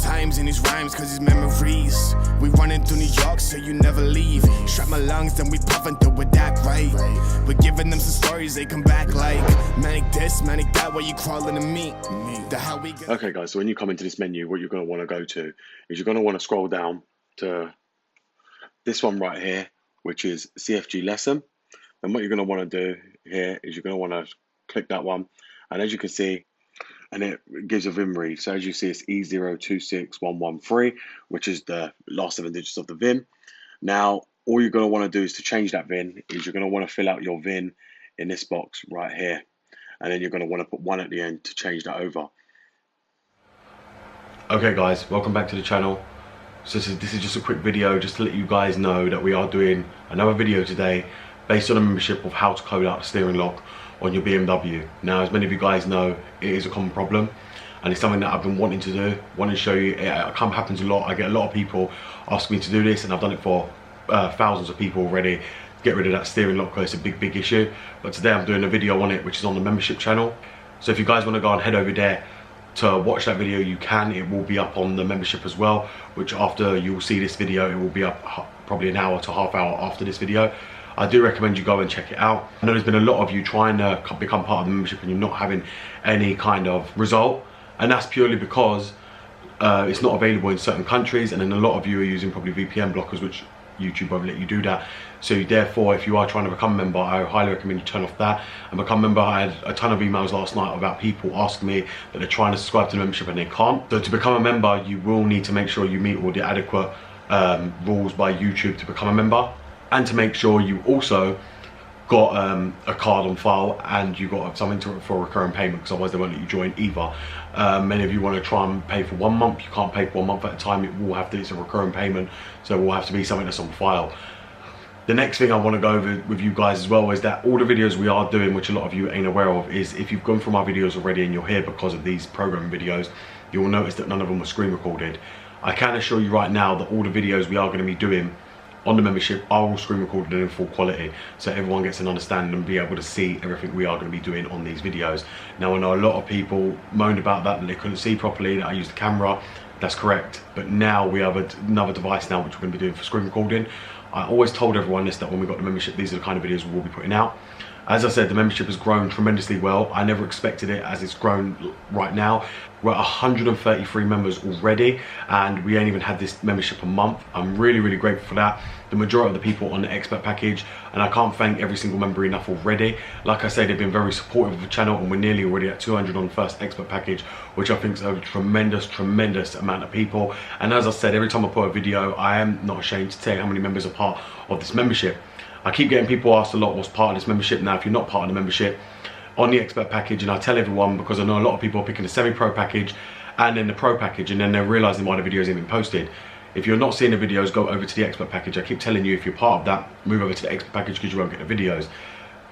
times in his rhymes, cause his memories. We running through New York, so you never leave. Strap my lungs, then we puffin' through with that right. But giving them some stories, they come back like manic this, manic that, where you crawling to meet. The how we get. Okay guys, so when you come into this menu, what you're going to want to go to is you're going to want to scroll down to this one right here, which is CFG lesson. And what you're going to want to do here is you're going to want to click that one. And as you can see, and it gives a VIN read. So as you see, it's E026113, which is the last 7 digits of the VIN. Now, all you're going to want to do is to change that VIN is you're going to want to fill out your VIN in this box right here. And then you're going to want to put 1 at the end to change that over. Okay guys, welcome back to the channel. So this is just a quick video just to let you guys know that we are doing another video today based on a membership of how to code out the steering lock on your BMW. Now, as many of you guys know, it is a common problem and it's something that I've been wanting to do, wanting to show you. It happens a lot. I get a lot of people asking me to do this, and I've done it for thousands of people already. Get rid of that steering lock because it's a big issue. But today I'm doing a video on it, which is on the membership channel. So if you guys want to go and head over there to watch that video, you can. It will be up on the membership as well, which after you will see this video, it will be up probably an hour to half hour after this video. I do recommend you go and check it out. I know there's been a lot of you trying to become part of the membership and you're not having any kind of result, and that's purely because it's not available in certain countries, and then a lot of you are using probably VPN blockers, which YouTube won't let you do that. So therefore, if you are trying to become a member, I highly recommend you turn off that and become a member. I had a ton of emails last night about people asking me that they're trying to subscribe to the membership and they can't. So to become a member, you will need to make sure you meet all the adequate rules by YouTube to become a member, and to make sure you also got a card on file and you got something for recurring payment, because otherwise they won't let you join either. Many of you want to try and pay for 1 month. You can't pay for 1 month at a time. It will have to, it's a recurring payment, so it will have to be something that's on file. The next thing I want to go over with you guys as well is that all the videos we are doing, which a lot of you ain't aware of, is if you've gone through my videos already and you're here because of these programming videos, you will notice that none of them were screen recorded. I can assure you right now that all the videos we are going to be doing on the membership are all screen recorded and in full quality, so everyone gets an understanding and be able to see everything we are going to be doing on these videos. Now, I know a lot of people moaned about that they couldn't see properly, that I used the camera. That's correct, but now we have another device now which we're going to be doing for screen recording. I always told everyone this, that when we got the membership, these are the kind of videos we will be putting out. As I said, the membership has grown tremendously well. I never expected it as it's grown right now. We're at 133 members already, and we ain't even had this membership a month. I'm really grateful for that. The majority of the people on the expert package, and I can't thank every single member enough already. Like I said, they've been very supportive of the channel, and we're nearly already at 200 on the first expert package, which I think is a tremendous amount of people. And as I said, every time I put a video, I am not ashamed to tell you how many members are part of this membership. I keep getting people asked a lot what's part of this membership. Now, if you're not part of the membership, on the expert package, and I tell everyone, because I know a lot of people are picking the semi-pro package and then the pro package, and then they're realizing why the videos ain't been posted. If you're not seeing the videos, go over to the expert package. I keep telling you, if you're part of that, move over to the expert package because you won't get the videos.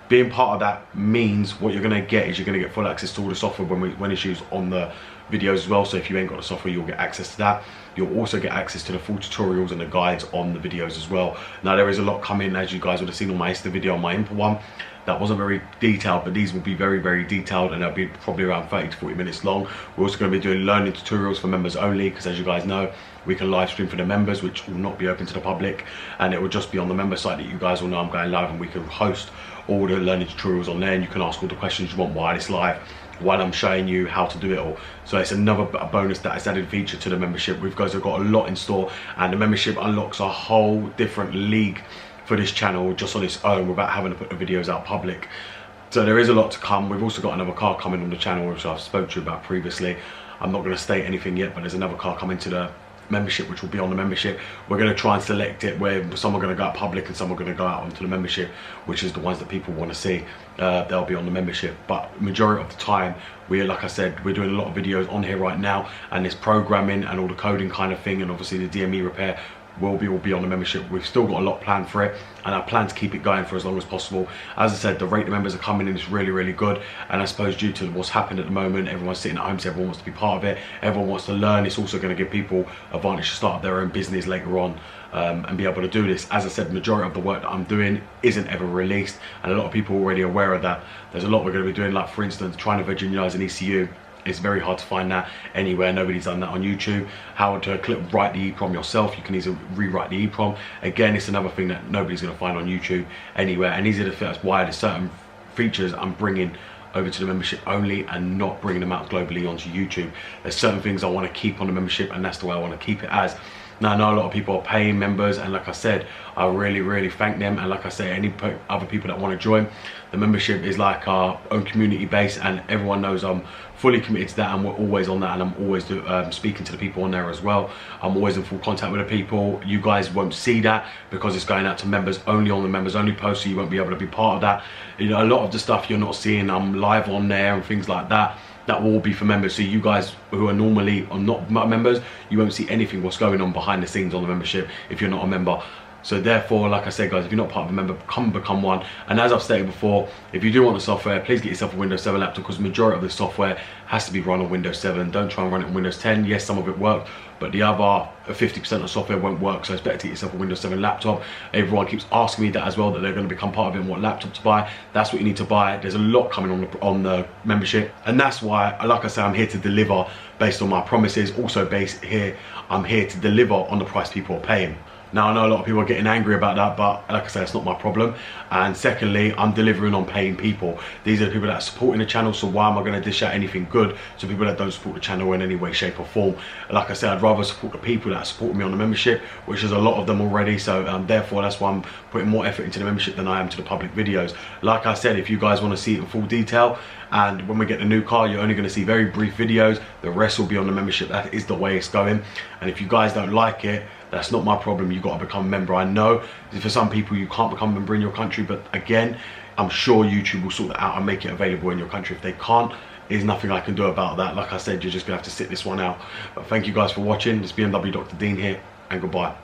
Being part of that means what you're going to get is you're going to get full access to all the software when it's used on the videos as well. So if you ain't got the software, you'll get access to that. You'll also get access to the full tutorials and the guides on the videos as well. Now, there is a lot coming, as you guys would have seen on my Insta video, on my Impa one. That wasn't very detailed, but these will be very detailed, and they'll be probably around 30 to 40 minutes long. We're also going to be doing learning tutorials for members only, because as you guys know, we can live stream for the members, which will not be open to the public, and it will just be on the member site that you guys will know I'm going live, and we can host all the learning tutorials on there, and you can ask all the questions you want while it's live, while I'm showing you how to do it all. So it's another bonus that is added feature to the membership. We've got a lot in store, and the membership unlocks a whole different league for this channel just on its own without having to put the videos out public. So there is a lot to come. We've also got another car coming on the channel, which I've spoke to you about previously. I'm not going to state anything yet, but there's another car coming to the membership which will be on the membership. We're going to try and select it where some are going to go out public and some are going to go out onto the membership, which is the ones that people want to see. They'll be on the membership, but majority of the time, like I said, we're doing a lot of videos on here right now, and this programming and all the coding kind of thing, and obviously the DME repair will be on the membership. We've still got a lot planned for it, and I plan to keep it going for as long as possible. As I said, the rate the members are coming in is really good, and I suppose due to what's happened at the moment, everyone's sitting at home, so everyone wants to be part of it, everyone wants to learn. It's also going to give people advantage to start their own business later on, and be able to do this. As I said, the majority of the work that I'm doing isn't ever released, and a lot of people are already aware of that. There's a lot we're going to be doing, like for instance, trying to virginize an ECU It's very hard to find that anywhere. Nobody's done that on YouTube. How to write the EEPROM yourself. You can easily rewrite the EEPROM. Again, it's another thing that nobody's going to find on YouTube anywhere. And these are that's why there's certain features I'm bringing over to the membership only and not bringing them out globally onto YouTube. There's certain things I want to keep on the membership, and that's the way I want to keep it as. Now, I know a lot of people are paying members, and like I said, I really thank them. And like I say, any other people that want to join, the membership is like our own community base, and everyone knows I'm fully committed to that, and we're always on that, and I'm always speaking to the people on there as well. I'm always in full contact with the people. You guys won't see that because it's going out to members only on the members only post, so you won't be able to be part of that. You know, a lot of the stuff you're not seeing, I'm live on there and things like that. That will all be for members. So you guys who are normally not members, you won't see anything what's going on behind the scenes on the membership if you're not a member. So therefore, like I said, guys, if you're not part of a member, become one. And as I've stated before, if you do want the software, please get yourself a Windows 7 laptop, because the majority of the software has to be run on Windows 7. Don't try and run it on Windows 10. Yes, some of it worked, but the other 50% of the software won't work. So it's better to get yourself a Windows 7 laptop. Everyone keeps asking me that as well, that they're going to become part of it and what laptop to buy. That's what you need to buy. There's a lot coming on the membership, and that's why, like I say, I'm here to deliver based on my promises. Also I'm here to deliver on the price people are paying. Now, I know a lot of people are getting angry about that, but like I said, it's not my problem. And secondly, I'm delivering on paying people. These are the people that are supporting the channel, so why am I going to dish out anything good to people that don't support the channel in any way, shape or form? Like I said, I'd rather support the people that support me on the membership, which is a lot of them already. So therefore, that's why I'm putting more effort into the membership than I am to the public videos. Like I said, if you guys want to see it in full detail, and when we get the new car, you're only going to see very brief videos. The rest will be on the membership. That is the way it's going. And if you guys don't like it, that's not my problem. You've got to become a member. I know for some people you can't become a member in your country, but again, I'm sure YouTube will sort that out and make it available in your country. If they can't, there's nothing I can do about that. Like I said, you're just going to have to sit this one out. But thank you guys for watching. It's BMW Dr. Dean here, and goodbye.